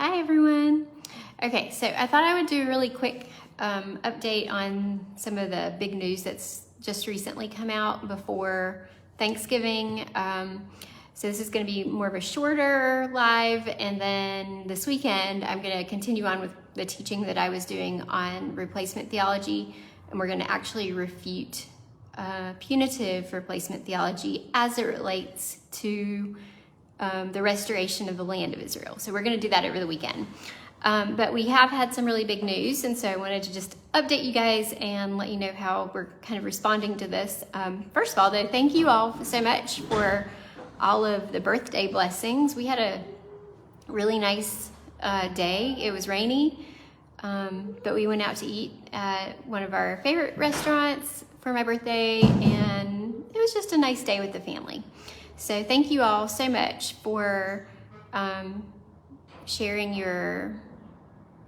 Hi everyone. Okay, so I thought I would do a really quick update on some of the big news that's just recently come out before Thanksgiving. So this is going to be more of a shorter live, and then this weekend I'm going to continue on with the teaching that I was doing on replacement theology, and we're going to actually refute punitive replacement theology as it relates to the restoration of the land of Israel. So we're going to do that over the weekend. But we have had some really big news, and so I wanted to just update you guys and let you know how we're kind of responding to this. First of all, though, thank you all so much for all of the birthday blessings. We had a really nice day. It was rainy, but we went out to eat at one of our favorite restaurants for my birthday, and it was just a nice day with the family. So thank you all so much for sharing your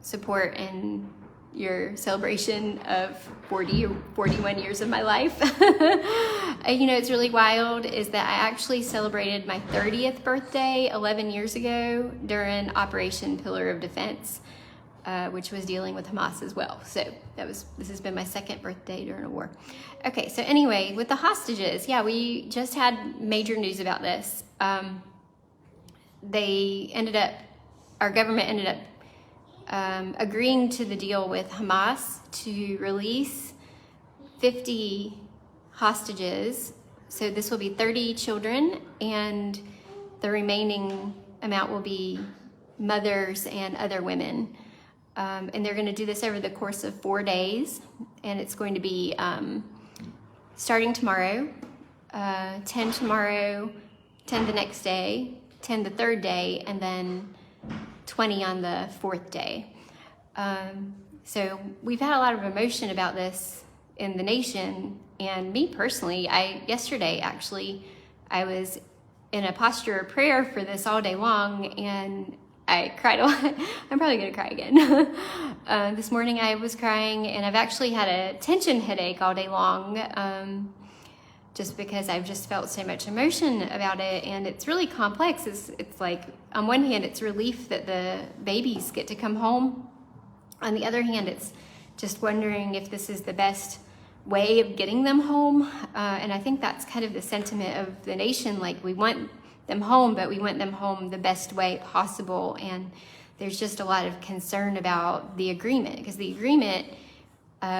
support and your celebration of 40 or 41 years of my life. You know, it's really wild is that I actually celebrated my 30th birthday 11 years ago during Operation Pillar of Defense, which was dealing with Hamas as well. So this has been my second birthday during a war. Okay, so anyway, with the hostages, yeah, we just had major news about this. Our government ended up agreeing to the deal with Hamas to release 50 hostages. So this will be 30 children, and the remaining amount will be mothers and other women. And they're going to do this over the course of 4 days, and it's going to be starting tomorrow, 10 tomorrow, 10 the next day, 10 the third day, and then 20 on the fourth day. So we've had a lot of emotion about this in the nation, and me personally, yesterday actually, I was in a posture of prayer for this all day long, and I cried a lot. I'm probably gonna cry again. This morning I was crying, and I've actually had a tension headache all day long, just because I've just felt so much emotion about it, and it's really complex. It's like, on one hand, it's relief that the babies get to come home. On the other hand, it's just wondering if this is the best way of getting them home. And I think that's kind of the sentiment of the nation. Like, we want them home, but we want them home the best way possible. And there's just a lot of concern about the agreement, because the agreement,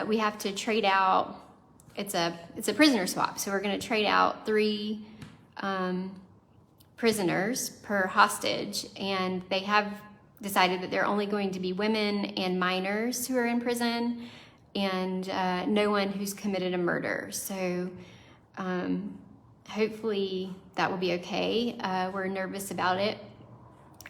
we have to trade out. It's a prisoner swap, so we're going to trade out 3 prisoners per hostage, and they have decided that they're only going to be women and minors who are in prison, and no one who's committed a murder. So hopefully that will be okay. We're nervous about it.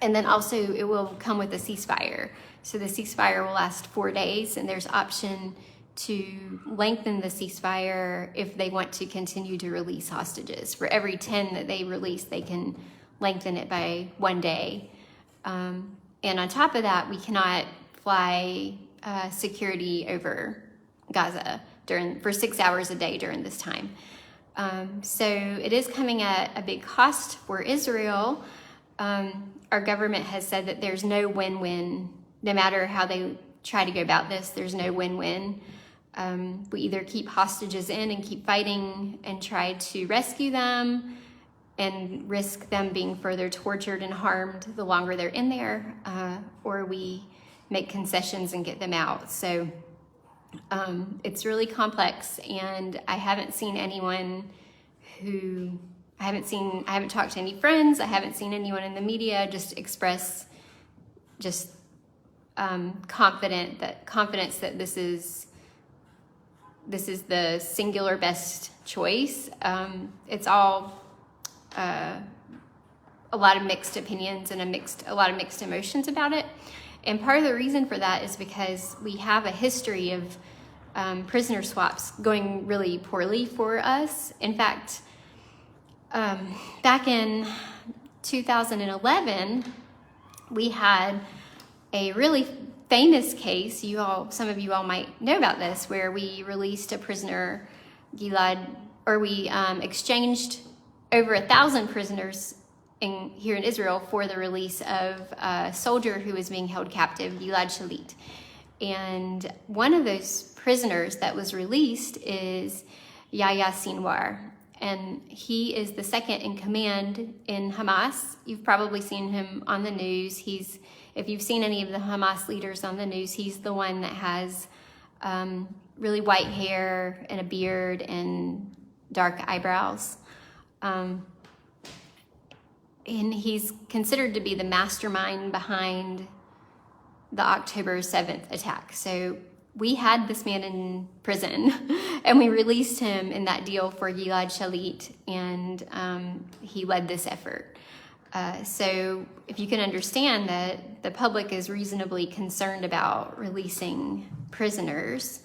And then also it will come with a ceasefire. So the ceasefire will last 4 days, and there's option to lengthen the ceasefire if they want to continue to release hostages. For every 10 that they release, they can lengthen it by 1 day. And on top of that, we cannot fly security over Gaza for 6 hours a day during this time. So it is coming at a big cost for Israel. Our government has said that there's no win-win. No matter how they try to go about this, there's no win-win. We either keep hostages in and keep fighting and try to rescue them and risk them being further tortured and harmed the longer they're in there, or we make concessions and get them out. So it's really complex, and I haven't seen anyone I haven't talked to any friends, I haven't seen anyone in the media just express confidence that this is the singular best choice. It's all a lot of mixed opinions and a lot of mixed emotions about it. And part of the reason for that is because we have a history of prisoner swaps going really poorly for us. In fact, back in 2011, we had a really famous case, some of you all might know about this, where we released a prisoner, we exchanged over 1,000 prisoners here in Israel for the release of a soldier who was being held captive, Gilad Shalit. And one of those prisoners that was released is Yahya Sinwar. And he is the second in command in Hamas. You've probably seen him on the news. If you've seen any of the Hamas leaders on the news, he's the one that has really white hair and a beard and dark eyebrows. And he's considered to be the mastermind behind the October 7th attack. So we had this man in prison and we released him in that deal for Gilad Shalit, and he led this effort. So if you can understand that the public is reasonably concerned about releasing prisoners,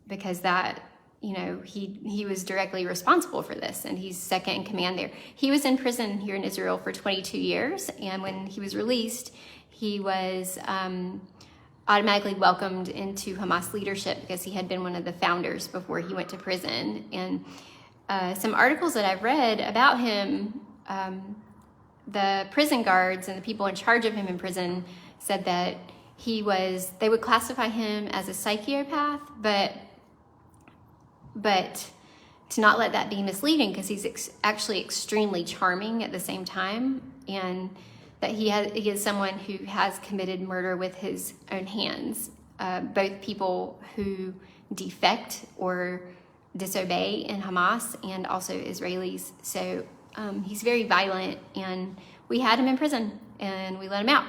because that, he was directly responsible for this, and he's second in command there. He was in prison here in Israel for 22 years, and when he was released, he was automatically welcomed into Hamas leadership because he had been one of the founders before he went to prison. And some articles that I've read about him, the prison guards and the people in charge of him in prison said that they would classify him as a psychopath, but to not let that be misleading, because he's actually extremely charming at the same time, and that he is someone who has committed murder with his own hands, both people who defect or disobey in Hamas and also Israelis. So he's very violent, and we had him in prison and we let him out.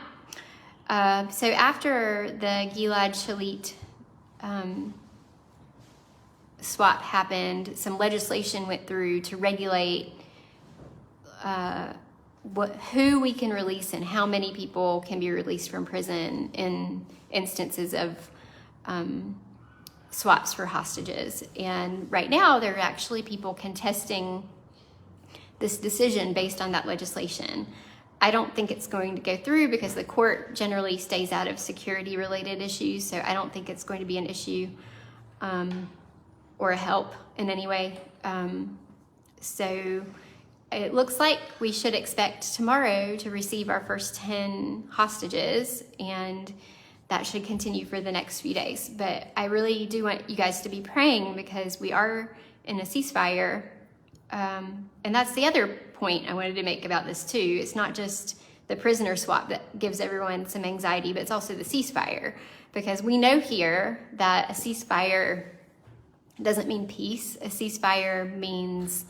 So after the Gilad Shalit swap happened, some legislation went through to regulate who we can release and how many people can be released from prison in instances of swaps for hostages. And right now, there are actually people contesting this decision based on that legislation. I don't think it's going to go through because the court generally stays out of security-related issues, so I don't think it's going to be an issue or a help in any way. So it looks like we should expect tomorrow to receive our first 10 hostages, and that should continue for the next few days. But I really do want you guys to be praying, because we are in a ceasefire. And that's the other point I wanted to make about this too. It's not just the prisoner swap that gives everyone some anxiety, but it's also the ceasefire. Because we know here that a ceasefire doesn't mean peace. A ceasefire means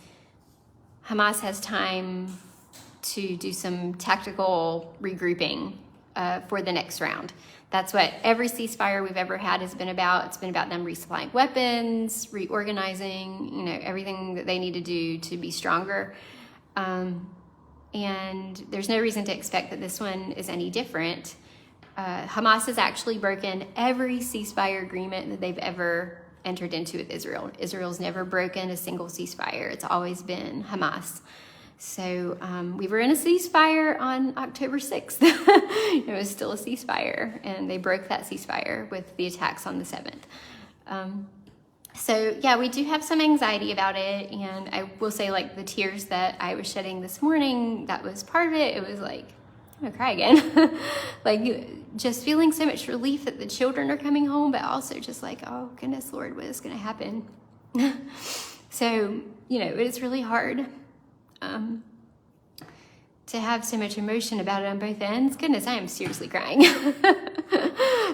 Hamas has time to do some tactical regrouping for the next round. That's what every ceasefire we've ever had has been about. It's been about them resupplying weapons, reorganizing, everything that they need to do to be stronger. And there's no reason to expect that this one is any different. Hamas has actually broken every ceasefire agreement that they've ever entered into with Israel. Israel's never broken a single ceasefire. It's always been Hamas. So we were in a ceasefire on October 6th. It was still a ceasefire, and they broke that ceasefire with the attacks on the 7th. So yeah, we do have some anxiety about it, and I will say, like, the tears that I was shedding this morning, that was part of it. It was like, I'm gonna cry again. Like, just feeling so much relief that the children are coming home, but also just like, oh goodness, Lord, what is gonna happen? So, it's really hard to have so much emotion about it on both ends. Goodness, I am seriously crying.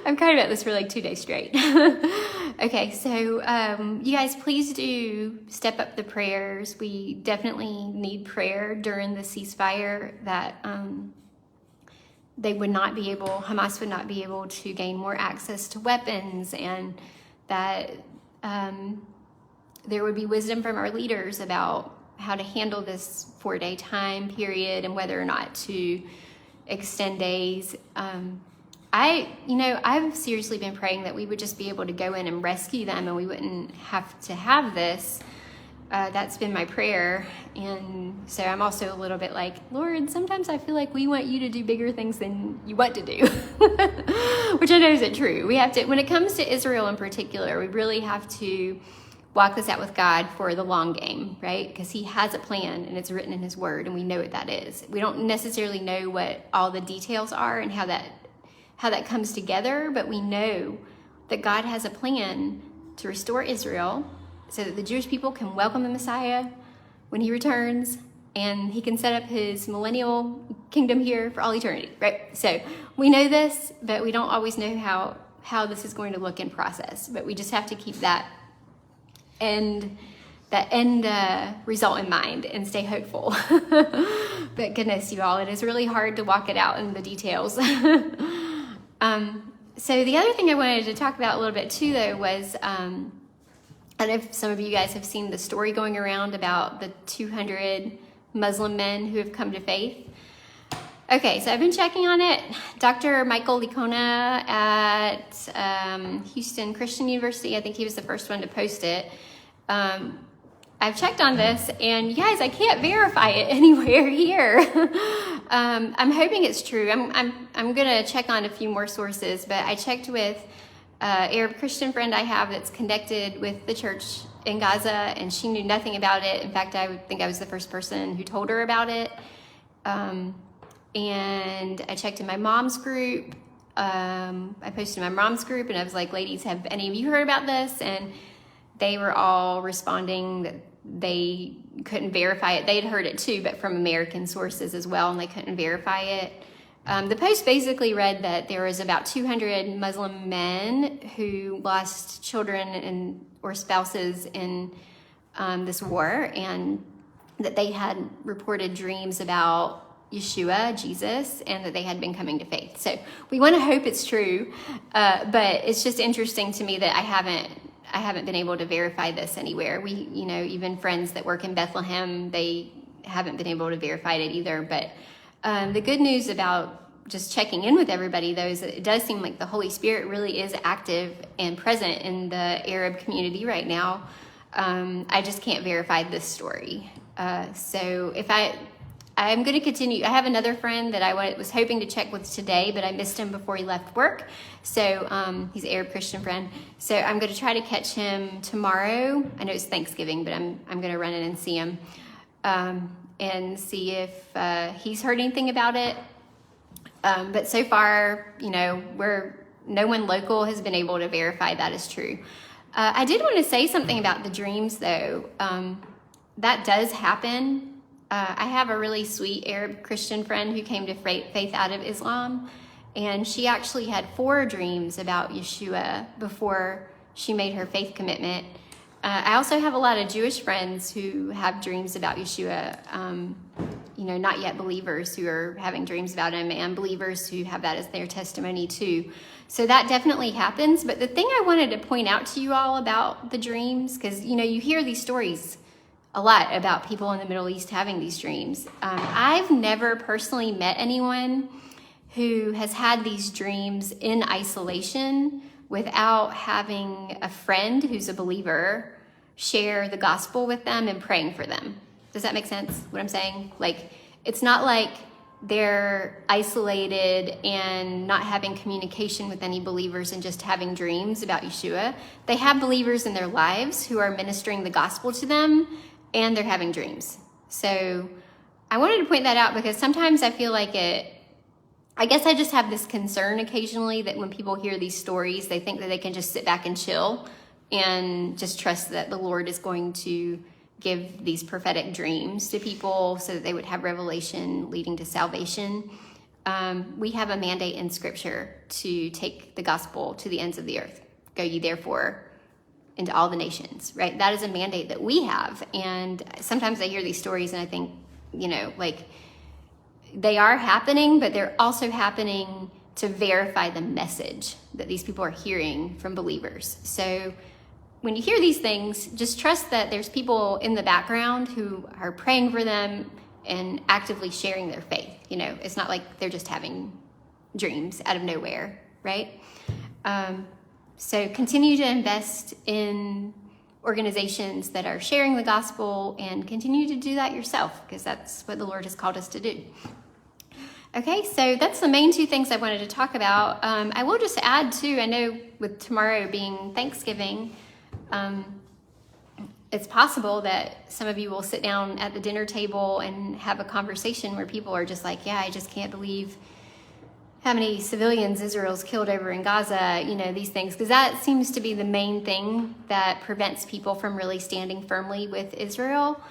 I'm crying about this for like 2 days straight. Okay, so you guys, please do step up the prayers. We definitely need prayer during the ceasefire, that Hamas would not be able to gain more access to weapons, and that there would be wisdom from our leaders about how to handle this 4-day time period and whether or not to extend days. I've seriously been praying that we would just be able to go in and rescue them, and we wouldn't have to have this. That's been my prayer. And so I'm also a little bit like, Lord, sometimes I feel like we want you to do bigger things than you want to do, which I know isn't true. We have to, when it comes to Israel in particular, we really have to walk this out with God for the long game, right? Because he has a plan and it's written in his word and we know what that is. We don't necessarily know what all the details are and how that comes together, but we know that God has a plan to restore Israel so that the Jewish people can welcome the Messiah when he returns and he can set up his millennial kingdom here for all eternity, right? So we know this, but we don't always know how this is going to look in process, but we just have to keep that end result in mind and stay hopeful. But goodness, you all, it is really hard to walk it out in the details. So the other thing I wanted to talk about a little bit too, though, was I don't know if some of you guys have seen the story going around about the 200 Muslim men who have come to faith. Okay, so I've been checking on it. Dr. Michael Licona at Houston Christian University, I think he was the first one to post it. I've checked on this, and you guys, I can't verify it anywhere here. I'm hoping it's true. I'm gonna check on a few more sources, but I checked with an Arab Christian friend I have that's connected with the church in Gaza, and she knew nothing about it. In fact, I would think I was the first person who told her about it. And I checked in my mom's group. I posted in my mom's group, and I was like, ladies, have any of you heard about this? And they were all responding that they couldn't verify it. They had heard it too, but from American sources as well, and they couldn't verify it. The post basically read that there was about 200 Muslim men who lost children or spouses in this war, and that they had reported dreams about Yeshua, Jesus, and that they had been coming to faith. So we want to hope it's true, but it's just interesting to me that I haven't been able to verify this anywhere. We, even friends that work in Bethlehem, they haven't been able to verify it either. But the good news about just checking in with everybody, though, is that it does seem like the Holy Spirit really is active and present in the Arab community right now. I just can't verify this story. So I'm going to continue. I have another friend that I was hoping to check with today, but I missed him before he left work. So he's an Arab Christian friend. So I'm going to try to catch him tomorrow. I know it's Thanksgiving, but I'm going to run in and see him and see if he's heard anything about it. But so far, no one local has been able to verify that is true. I did want to say something about the dreams, though. That does happen. I have a really sweet Arab Christian friend who came to faith out of Islam, and she actually had 4 dreams about Yeshua before she made her faith commitment. I also have a lot of Jewish friends who have dreams about Yeshua, not yet believers who are having dreams about him, and believers who have that as their testimony too. So that definitely happens. But the thing I wanted to point out to you all about the dreams, because, you hear these stories a lot about people in the Middle East having these dreams. I've never personally met anyone who has had these dreams in isolation without having a friend who's a believer share the gospel with them and praying for them. Does that make sense, what I'm saying? Like, it's not like they're isolated and not having communication with any believers and just having dreams about Yeshua. They have believers in their lives who are ministering the gospel to them, and they're having dreams. So I wanted to point that out because sometimes I feel like I guess I just have this concern occasionally that when people hear these stories, they think that they can just sit back and chill and just trust that the Lord is going to give these prophetic dreams to people so that they would have revelation leading to salvation. We have a mandate in Scripture to take the gospel to the ends of the earth. Go ye therefore into all the nations, right? That is a mandate that we have. And sometimes I hear these stories and I think, they are happening, but they're also happening to verify the message that these people are hearing from believers. So when you hear these things, just trust that there's people in the background who are praying for them and actively sharing their faith. It's not like they're just having dreams out of nowhere, right? So continue to invest in organizations that are sharing the gospel and continue to do that yourself because that's what the Lord has called us to do. Okay, so that's the main 2 things I wanted to talk about. I will just add too, I know with tomorrow being Thanksgiving, it's possible that some of you will sit down at the dinner table and have a conversation where people are just like, yeah, I just can't believe how many civilians Israel's killed over in Gaza, you know, these things, because that seems to be the main thing that prevents people from really standing firmly with Israel.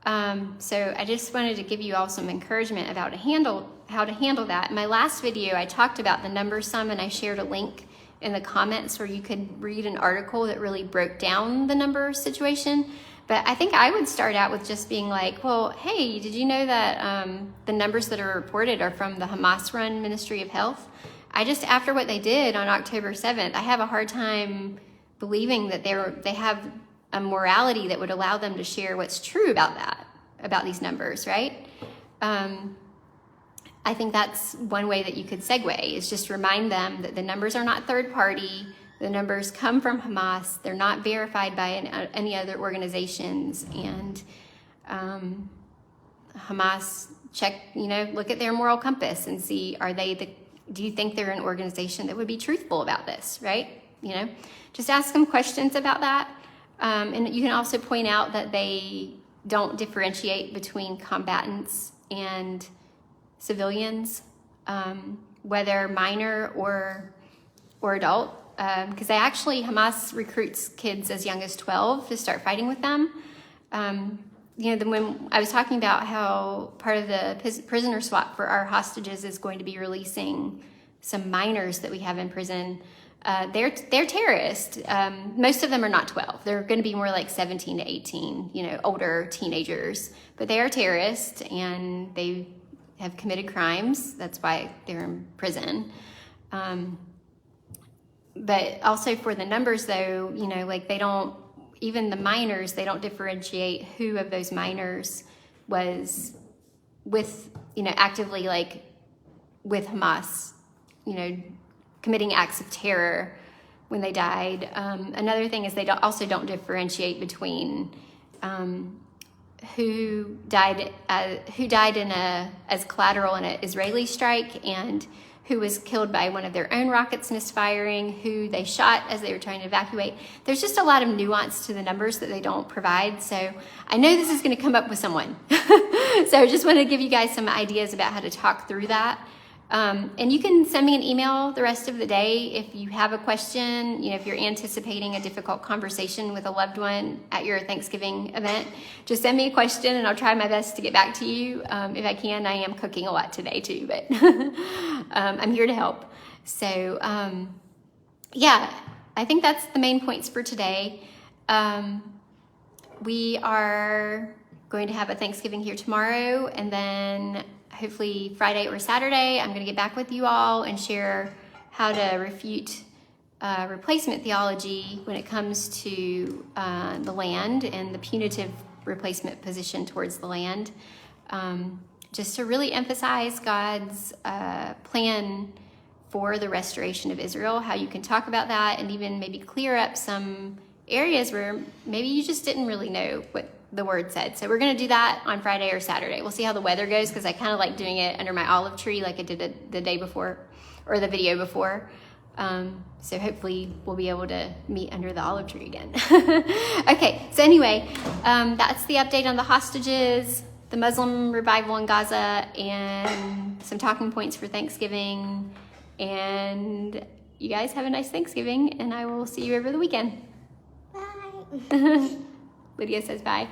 So I just wanted to give you all some encouragement about how to handle that. In my last video, I talked about the numbers some, and I shared a link in the comments where you could read an article that really broke down the number situation. But I think I would start out with just being like, well, hey, did you know that the numbers that are reported are from the Hamas-run Ministry of Health? After what they did on October 7th, I have a hard time believing that they have a morality that would allow them to share what's true about these numbers, right? I think that's one way that you could segue, is just remind them that the numbers are not third party. The numbers come from Hamas. They're not verified by any other organizations. And Hamas, look at their moral compass and see, do you think they're an organization that would be truthful about this, right? Just ask them questions about that. And you can also point out that they don't differentiate between combatants and civilians, whether minor or adult, because Hamas recruits kids as young as 12 to start fighting with them. When I was talking about how part of the prisoner swap for our hostages is going to be releasing some minors that we have in prison, they're terrorists. Most of them are not 12. They're going to be more like 17 to 18, older teenagers, but they are terrorists and they have committed crimes. That's why they're in prison. But also for the numbers though, even the minors, they don't differentiate who of those minors was with, actively with Hamas, committing acts of terror when they died. Another thing is they don't differentiate between who died as collateral in an Israeli strike and who was killed by one of their own rockets misfiring, who they shot as they were trying to evacuate. There's just a lot of nuance to the numbers that they don't provide. So I know this is going to come up with someone. So I just want to give you guys some ideas about how to talk through that. And you can send me an email the rest of the day if you have a question, if you're anticipating a difficult conversation with a loved one at your Thanksgiving event. Just send me a question and I'll try my best to get back to you. If I can. I am cooking a lot today too, but I'm here to help. So I think that's the main points for today. We are going to have a Thanksgiving here tomorrow, and then hopefully Friday or Saturday, I'm going to get back with you all and share how to refute replacement theology when it comes to the land and the punitive replacement position towards the land. Just to really emphasize God's plan for the restoration of Israel, how you can talk about that and even maybe clear up some areas where maybe you just didn't really know what the word said. So we're going to do that on Friday or Saturday. We'll see how the weather goes, because I kind of like doing it under my olive tree like I did the day before, or the video before. So hopefully we'll be able to meet under the olive tree again. Okay, so anyway, that's the update on the hostages, the Muslim revival in Gaza, and some talking points for Thanksgiving. And you guys have a nice Thanksgiving, and I will see you over the weekend. Bye. Lydia says bye.